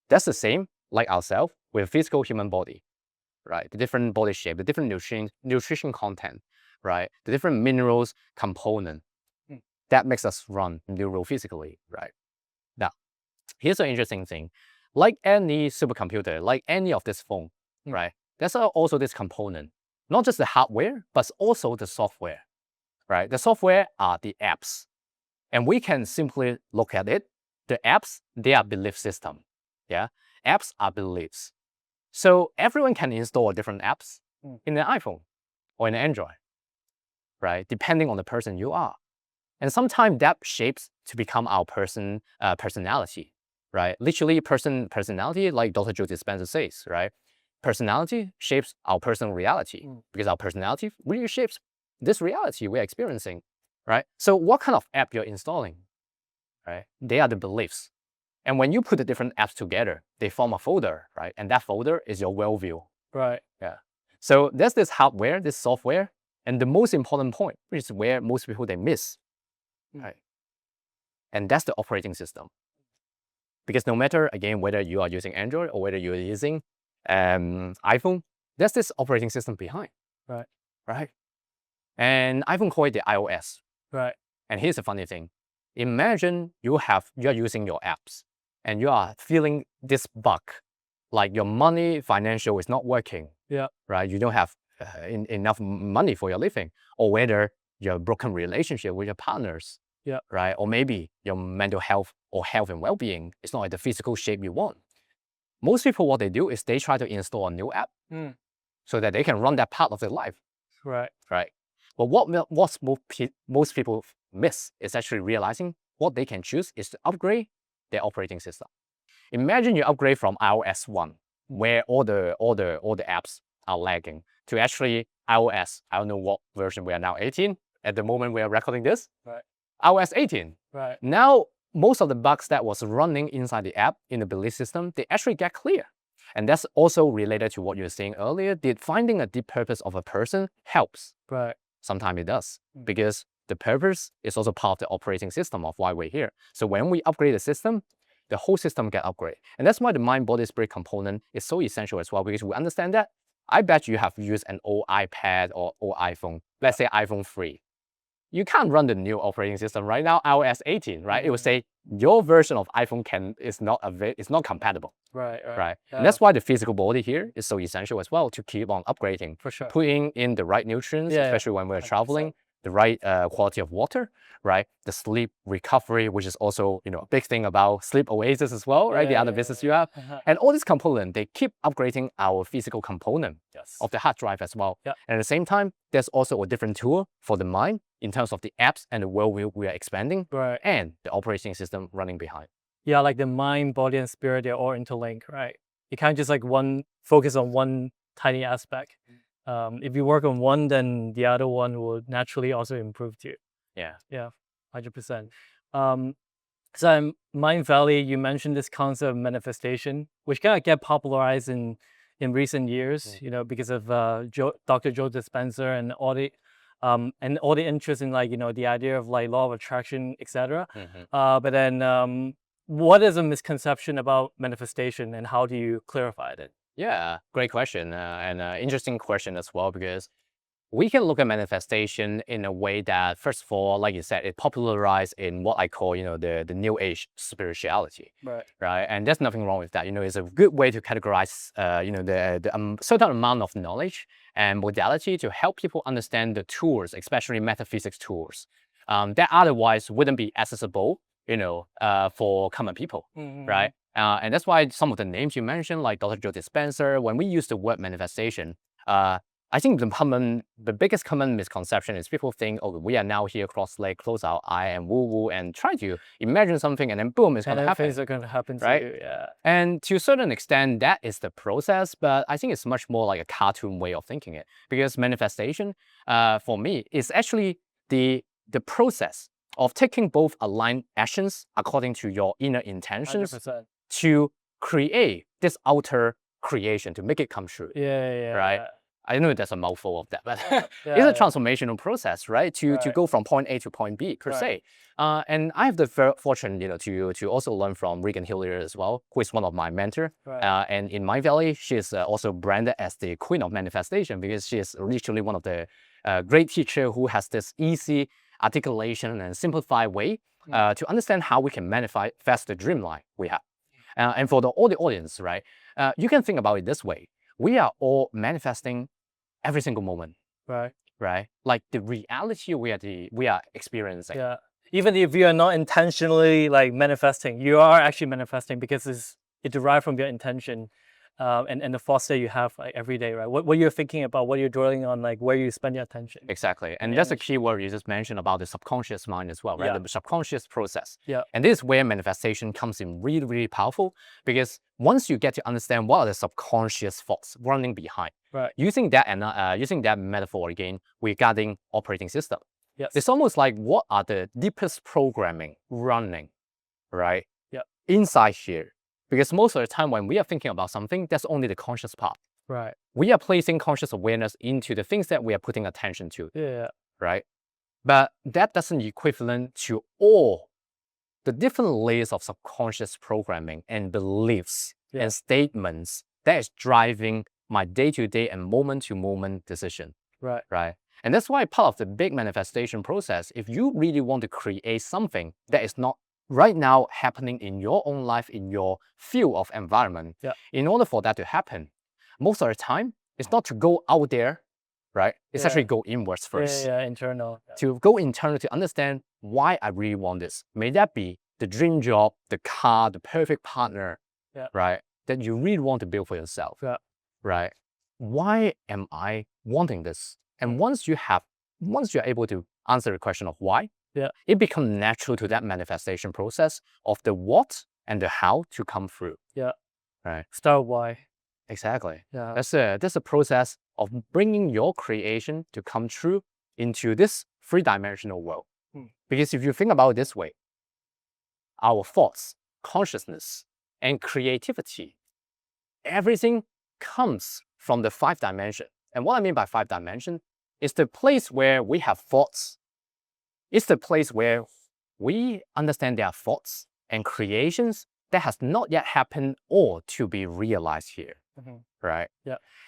That's the same like ourselves with physical human body, right? The different body shape, the different nutrition content, right? The different minerals component that makes us run neurophysically, right? Now, here's an interesting thing. Like any supercomputer, like any of this phone, right? There's also this component, not just the hardware, but also the software, right? The software are the apps. And we can simply look at it. The apps, they are belief system, yeah? Apps are beliefs. So everyone can install different apps in an iPhone or in an Android, right? Depending on the person you are. And sometimes that shapes to become our personality, right? Literally personality, like Dr. Joe Dispenza says, right? Personality shapes our personal reality because our personality really shapes this reality we're experiencing, right? So what kind of app you're installing, right? They are the beliefs. And when you put the different apps together, they form a folder, right? And that folder is your worldview. Yeah. So there's this hardware, this software, and the most important point, which is where most people they miss, right? And that's the operating system. Because no matter, again, whether you are using Android or whether you're using iPhone, there's this operating system behind, right? And iPhone call it the iOS, And here's the funny thing. Imagine you're using your apps and you are feeling this bug, like your money, financial is not working, right? You don't have enough money for your living, or whether you have a broken relationship with your partners, right? Or maybe your mental health or health and well-being is not like the physical shape you want. Most people, what they do is they try to install a new app so that they can run that part of their life, right? But what most people miss is actually realizing what they can choose is to upgrade their operating system. Imagine you upgrade from iOS 1, where all the apps are lagging, to actually iOS, I don't know what version we are now, 18 at the moment we are recording this, iOS 18. Now, most of the bugs that was running inside the app in the belief system, they actually get clear. And that's also related to what you were saying earlier. Did finding a deep purpose of a person helps? Sometimes it does, because the purpose is also part of the operating system of why we're here. So when we upgrade the system, the whole system get upgraded. And that's why the mind, body, spirit component is so essential as well, because we understand that. I bet you have used an old iPad or old iPhone, let's say iPhone 3. You can't run the new operating system right now, iOS 18, right? It will say your version of iPhone is not compatible, right? And that's why the physical body here is so essential as well, to keep on upgrading, putting in the right nutrients, especially when we're traveling, the right quality of water, right? The sleep recovery, which is also, you know, a big thing about sleep oasis as well, right? The other business you have. And all these components, they keep upgrading our physical component of the hard drive as well. Yeah. And at the same time, there's also a different tool for the mind in terms of the apps and the world we are expanding, Right. and the operating system running behind. Yeah, like the mind, body, and spirit, they're all interlinked, right? You can't just like focus on one tiny aspect. If you work on one, then the other one will naturally also improve too. Yeah. Yeah, 100%. So in Mind Valley, you mentioned this concept of manifestation, which kind of get popularized in recent years, you know, because of Dr. Joe Dispenza and all the interest in like, you know, the idea of like law of attraction, etc. But then what is a misconception about manifestation and how do you clarify it? Yeah, great question, and interesting question as well, because we can look at manifestation in a way that, first of all, like you said, it popularized in what I call, you know, the new age spirituality, right? And there's nothing wrong with that. You know, it's a good way to categorize, you know, the certain amount of knowledge and modality to help people understand the tools, especially metaphysics tools, that otherwise wouldn't be accessible, you know, for common people, right? And that's why some of the names you mentioned, like Dr. Joe Dispenza, when we use the word manifestation, I think the biggest common misconception is people think, oh, we are now here, cross-leg, close our eye, and woo-woo, and try to imagine something, and then boom, it's going to happen. Things are going to happen right? to you, yeah. And to a certain extent, that is the process, but I think it's much more like a cartoon way of thinking it. Because manifestation, for me, is actually the process of taking both aligned actions according to your inner intentions 100%. to create this outer creation, to make it come true. Right? Yeah. I know there's a mouthful of that, but Yeah, it's a transformational process, right? To Right. go from point A to point B per se. And I have the fortune, you know, to also learn from Regan Hillier as well, who is one of my mentor. And in Mind Valley, she is also branded as the Queen of Manifestation, because she is literally one of the great teacher who has this easy articulation and simplified way to understand how we can manifest the dream life we have. And for all the audience, right? You can think about it this way: we are all manifesting every single moment, right? Like the reality we are experiencing. Yeah. Even if you are not intentionally like manifesting, you are actually manifesting because it derived from your intention and the thoughts that you have like every day, right? What you're thinking about, what you're dwelling on, like where you spend your attention. Exactly. And that's a key word you just mentioned about the subconscious mind as well, right? Yeah. The subconscious process. Yeah. And this is where manifestation comes in really, really powerful, because once you get to understand what are the subconscious thoughts running behind, using that metaphor again regarding operating system, it's almost like what are the deepest programming running, right? Inside here. Because most of the time when we are thinking about something, that's only the conscious part. We are placing conscious awareness into the things that we are putting attention to. Right? But that doesn't equivalent to all the different layers of subconscious programming and beliefs and statements that is driving my day-to-day and moment-to-moment decision. Right? And that's why part of the big manifestation process, if you really want to create something that is not right now happening in your own life, in your field of environment, in order for that to happen, most of the time, it's not to go out there, right? It's actually go inwards first. Internal. To go internal to understand why I really want this. May that be the dream job, the car, the perfect partner, right? That you really want to build for yourself, right? Why am I wanting this? And once you're able to answer the question of why, it becomes natural to that manifestation process of the what and the how to come through. Right. Start why. Exactly. That's a process of bringing your creation to come true into this three-dimensional world. Because if you think about it this way, our thoughts, consciousness, and creativity, everything comes from the 5 dimension. And what I mean by 5 dimension is the place where we have thoughts. It's the place where we understand there are thoughts and creations that has not yet happened or to be realized here, right?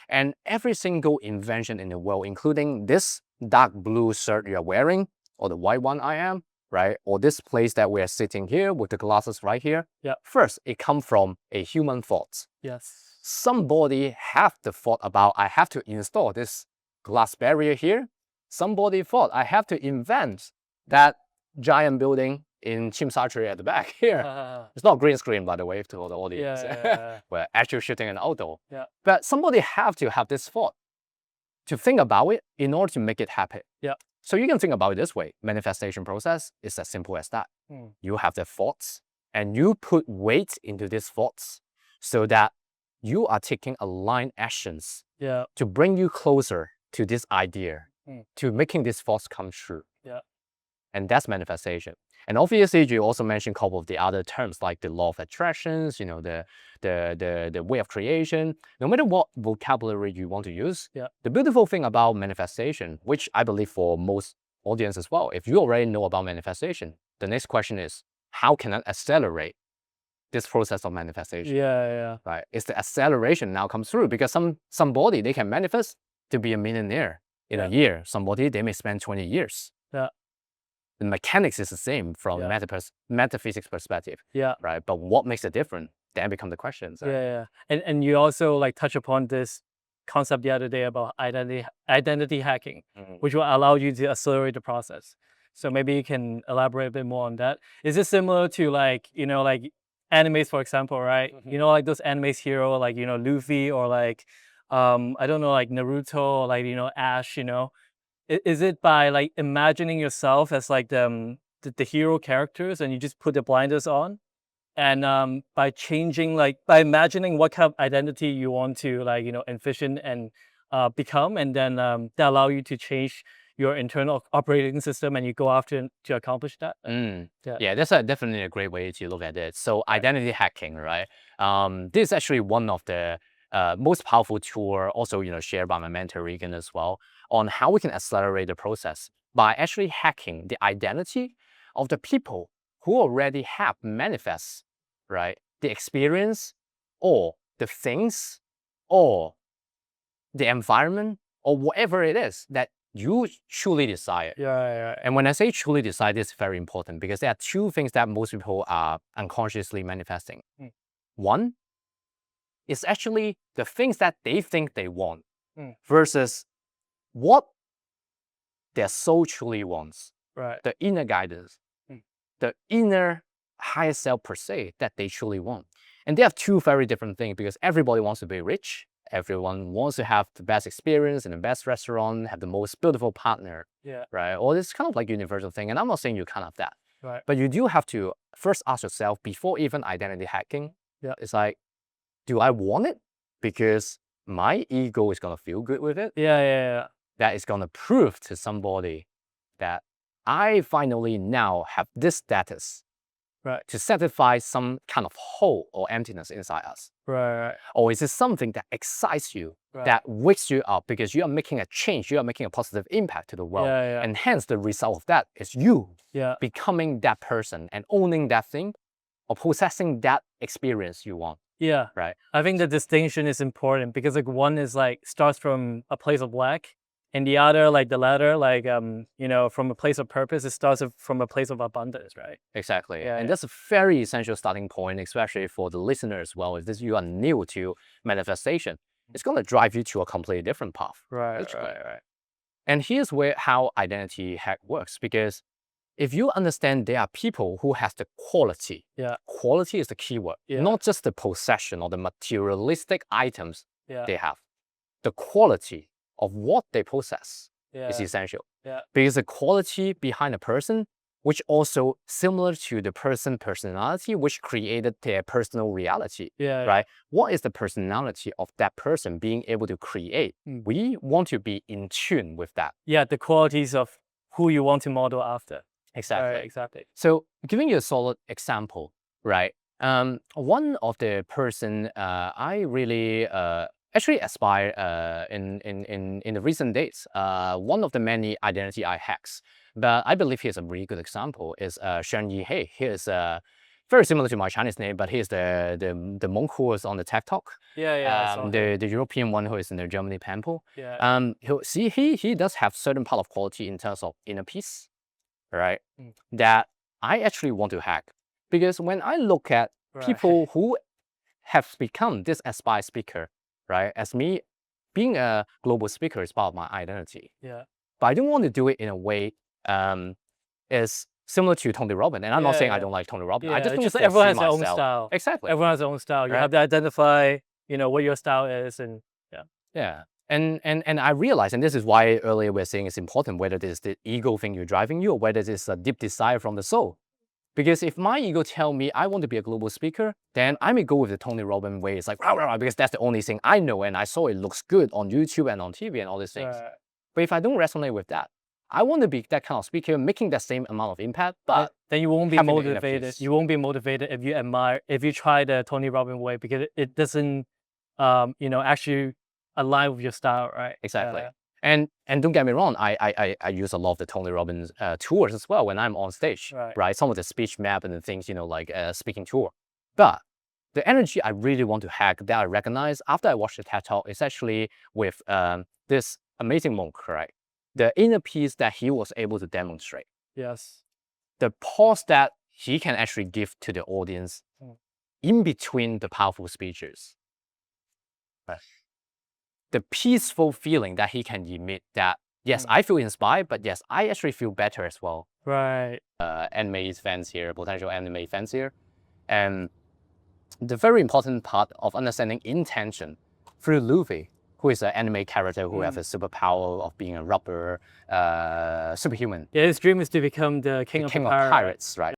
And every single invention in the world, including this dark blue shirt you're wearing, or the white one I am, right? Or this place that we're sitting here with the glasses right here. First, it comes from a human thought. Somebody have the thought about, I have to install this glass barrier here somebody thought I have to invent that giant building in Tsim Sha Tsui at the back here. It's not green screen, by the way, to all the audience. We're actually shooting an outdoor. But somebody have to have this thought to think about it in order to make it happen. So you can think about it this way. Manifestation process is as simple as that. You have the thoughts and you put weight into these thoughts so that you are taking aligned actions to bring you closer to this idea, to making these thoughts come true. And that's manifestation. And obviously, you also mentioned a couple of the other terms like the law of attractions, you know, the way of creation. No matter what vocabulary you want to use, the beautiful thing about manifestation, which I believe for most audience as well, if you already know about manifestation, the next question is, how can I accelerate this process of manifestation? Right? It's the acceleration now comes through because somebody, they can manifest to be a millionaire in a year. Somebody, they may spend 20 years. The mechanics is the same from metaphysics perspective, right? But what makes it different? Then become the questions. And you also like touch upon this concept the other day about identity hacking, which will allow you to accelerate the process. So maybe you can elaborate a bit more on that. Is it similar to like, you know, like animes, for example, right? You know, like those animes hero, like, you know, Luffy or like, I don't know, like Naruto or like, you know, Ash, you know? Is it by like imagining yourself as like the hero characters and you just put the blinders on? And by changing, like by imagining what kind of identity you want to like, you know, envision and become, and then that allow you to change your internal operating system and you go after to accomplish that? Yeah, that's definitely a great way to look at it. So identity hacking, right? This is actually one of the most powerful tool, also, you know, shared by my mentor Regan as well, on how we can accelerate the process by actually hacking the identity of the people who already have manifest, right? The experience or the things or the environment or whatever it is that you truly desire. And when I say truly desire, this is very important because there are two things that most people are unconsciously manifesting. One is actually the things that they think they want versus what their soul truly wants. The inner guidance, the inner higher self per se that they truly want. And they have two very different things because everybody wants to be rich. Everyone wants to have the best experience in the best restaurant, have the most beautiful partner, right? Or this kind of like universal thing. And I'm not saying you can't have that, but you do have to first ask yourself before even identity hacking. It's like, do I want it? Because my ego is gonna feel good with it. That is gonna prove to somebody that I finally now have this status to satisfy some kind of hole or emptiness inside us. Or is it something that excites you, that wakes you up because you are making a change, you are making a positive impact to the world. And hence the result of that is you becoming that person and owning that thing or possessing that experience you want. Right. I think the distinction is important because like one is like starts from a place of lack, and the other, like the latter, like you know, from a place of purpose, it starts from a place of abundance, right? Exactly. And that's a very essential starting point, especially for the listener as well. If you are new to manifestation, it's going to drive you to a completely different path. Right. And here's how identity hack works, because if you understand there are people who has the quality, quality is the keyword, not just the possession or the materialistic items they have. The quality of what they possess is essential. Because the quality behind a person, which also similar to the personality, which created their personal reality, right? What is the personality of that person being able to create? We want to be in tune with that. The qualities of who you want to model after. Exactly. So giving you a solid example, right? One of the person I really actually aspire in the recent days, one of the many identity hacks, but I believe here's a really good example is Shen Yihei. He is very similar to my Chinese name, but he's the monk who is on the TED Talk. The European one who is in the Germany temple. He does have certain part of quality in terms of inner peace, right? That I actually want to hack. Because when I look at people who have become this aspired speaker, right? As me, being a global speaker is part of my identity. but I don't want to do it in a way is similar to Tony Robbins. And I'm not saying I don't like Tony Robbins. I just don't just like foresee everyone has their own myself. style. Exactly. Everyone has their own style. You Right. have to identify, what your style is, and Yeah. And I realize, and this is why earlier we're saying it's important, whether it is the ego thing you're driving you or whether it is a deep desire from the soul. Because if my ego tell me I want to be a global speaker, then I may go with the Tony Robbins way. It's like, rah, rah, rah, because that's the only thing I know and I saw it looks good on YouTube and on TV and all these things. Right. But if I don't resonate with that, I want to be that kind of speaker, making that same amount of impact, but then you won't be having the inner motivated. peace. You won't be motivated if you try the Tony Robbins way, because it doesn't, actually align with your style, right? Exactly. And don't get me wrong, I use a lot of the Tony Robbins tours as well when I'm on stage, right? Some of the speech map and the things, like speaking tour. But the energy I really want to hack that I recognize after I watched the TED Talk is actually with this amazing monk, right? The inner peace that he was able to demonstrate. Yes. The pause that he can actually give to the audience in between the powerful speeches. Right. The peaceful feeling that he can emit that, yes, I feel inspired, but yes, I actually feel better as well. Right. Anime fans here, potential anime fans here. And the very important part of understanding intention through Luffy, who is an anime character who has a superpower of being a rubber superhuman. Yeah, his dream is to become the king of pirates, right?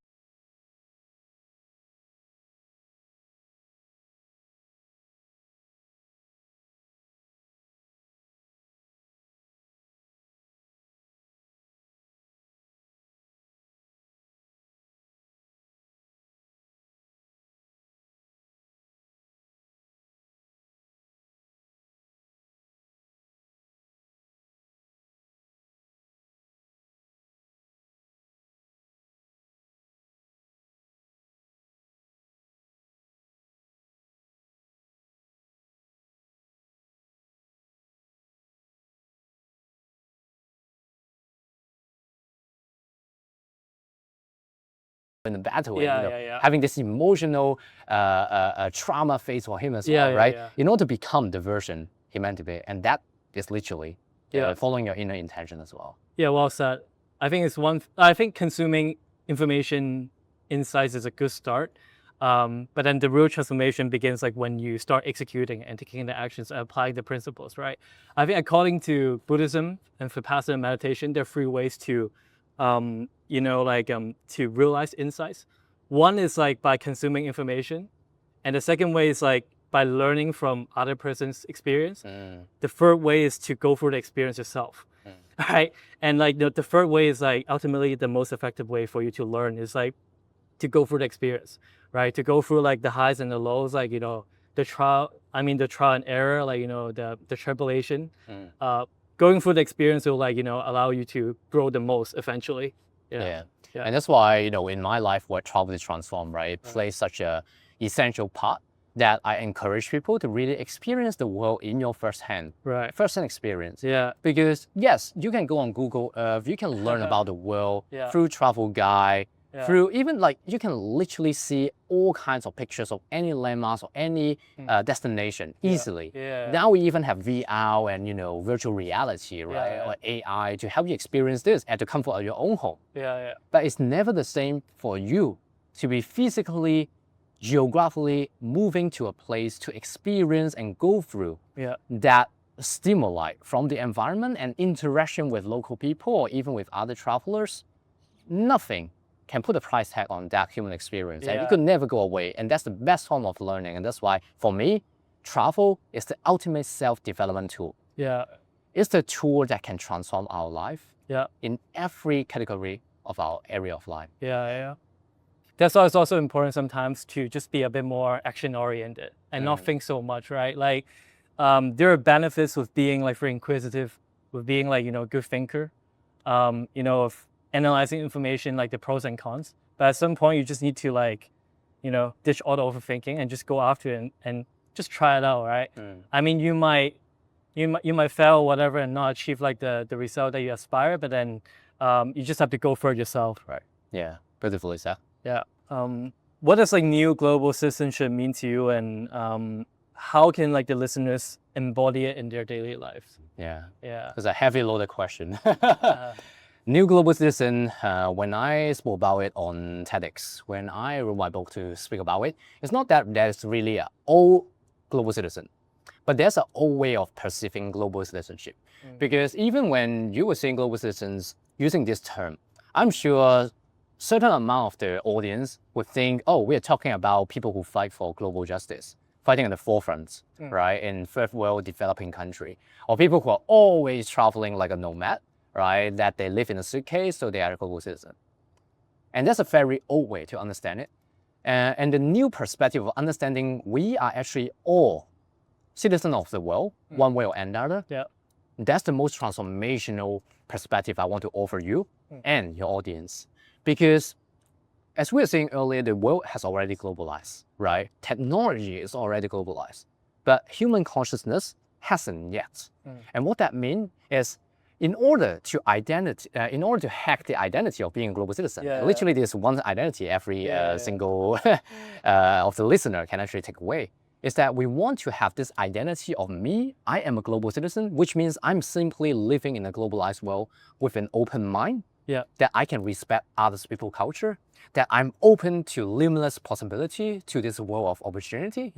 In the battle, having this emotional trauma phase for him as well, right? In order to become the version he meant to be, and that is literally following your inner intention as well. Yeah, well said. I think consuming information insights is a good start, but then the real transformation begins like when you start executing and taking the actions and applying the principles, right? I think according to Buddhism and Vipassana meditation, there are 3 ways to to realize insights. One is like by consuming information, and the second way is like by learning from other person's experience. The third way is to go through the experience yourself, right? And like the third way is like ultimately the most effective way for you to learn is like to go through the experience, right? To go through like the highs and the lows, like the trial and error, like the tribulation. Going through the experience will like allow you to grow the most eventually. Yeah. And that's why in my life where travel is transformed, right, it plays such a essential part that I encourage people to really experience the world in your first-hand experience. Because yes, you can go on Google Earth, you can learn about the world through travel guide, through even like you can literally see all kinds of pictures of any landmarks or any destination easily. Now we even have VR and virtual reality, right, or AI to help you experience this at the comfort of your own home. But it's never the same for you to be physically, geographically moving to a place to experience and go through that stimuli from the environment and interaction with local people or even with other travelers. Nothing can put a price tag on that human experience, and it could never go away. And that's the best form of learning. And that's why, for me, travel is the ultimate self-development tool. It's the tool that can transform our life in every category of our area of life. That's why it's also important sometimes to just be a bit more action-oriented and not think so much, right? Like, there are benefits with being like very inquisitive, with being like a good thinker, of analyzing information, like the pros and cons. But at some point, you just need to like, ditch all the overthinking and just go after it and just try it out, right? I mean, you might fail or whatever and not achieve like the result that you aspire, but then you just have to go for it yourself. Right. Yeah. Beautifully said. What does like new global citizenship mean to you, and how can like the listeners embody it in their daily lives? Yeah. Yeah. It's a heavy loaded question. Uh, New global citizen, when I spoke about it on TEDx, when I wrote my book to speak about it, it's not that there's really an old global citizen, but there's an old way of perceiving global citizenship. Because even when you were saying global citizens using this term, I'm sure certain amount of the audience would think, oh, we're talking about people who fight for global justice, fighting on the forefront, right, in third world developing country, or people who are always traveling like a nomad, right, that they live in a suitcase, so they are a global citizen. And that's a very old way to understand it. And the new perspective of understanding we are actually all citizens of the world, one way or another. yeah. That's the most transformational perspective I want to offer you and your audience. Because as we were saying earlier, the world has already globalized, right? Technology is already globalized, but human consciousness hasn't yet. And what that means is, in order to hack the identity of being a global citizen, literally there's one identity every single of the listener can actually take away, is that we want to have this identity of me, I am a global citizen, which means I'm simply living in a globalized world with an open mind, that I can respect other people's culture, that I'm open to limitless possibility to this world of opportunity,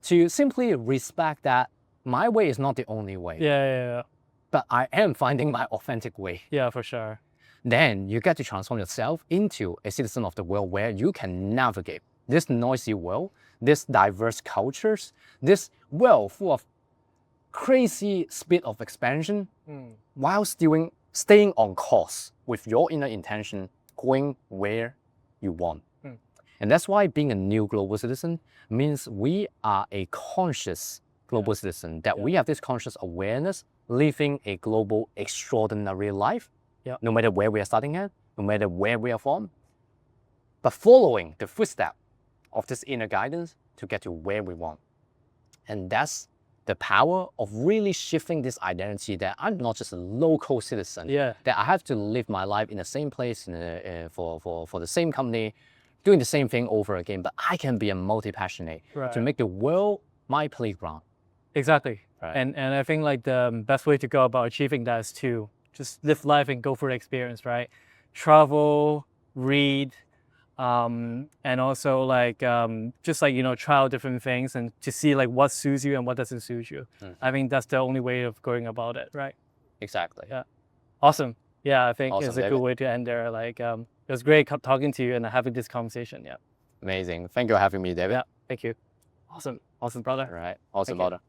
to simply respect that my way is not the only way, but I am finding my authentic way. Yeah, for sure. Then you get to transform yourself into a citizen of the world where you can navigate this noisy world, this diverse cultures, this world full of crazy speed of expansion, while staying on course with your inner intention, going where you want. And that's why being a new global citizen means we are a conscious global citizen, that we have this conscious awareness, living a global extraordinary life, no matter where we are starting at, no matter where we are from, but following the footstep of this inner guidance to get to where we want. And that's the power of really shifting this identity that I'm not just a local citizen, that I have to live my life in the same place for the same company, doing the same thing over again, but I can be a multi-passionate to make the world my playground. Exactly. Right. And I think like the best way to go about achieving that is to just live life and go for the experience, right? Travel, read, and also like just like, you know, try out different things and to see like what suits you and what doesn't suit you. I think that's the only way of going about it, right? Exactly. Yeah. Awesome. Yeah, I think Awesome, it's a David. good way to end there. Like it was great talking to you and having this conversation. Yeah. Amazing. Thank you for having me, David. Yeah. Thank you. Awesome. Awesome, brother. All right. Awesome, Thank you. brother.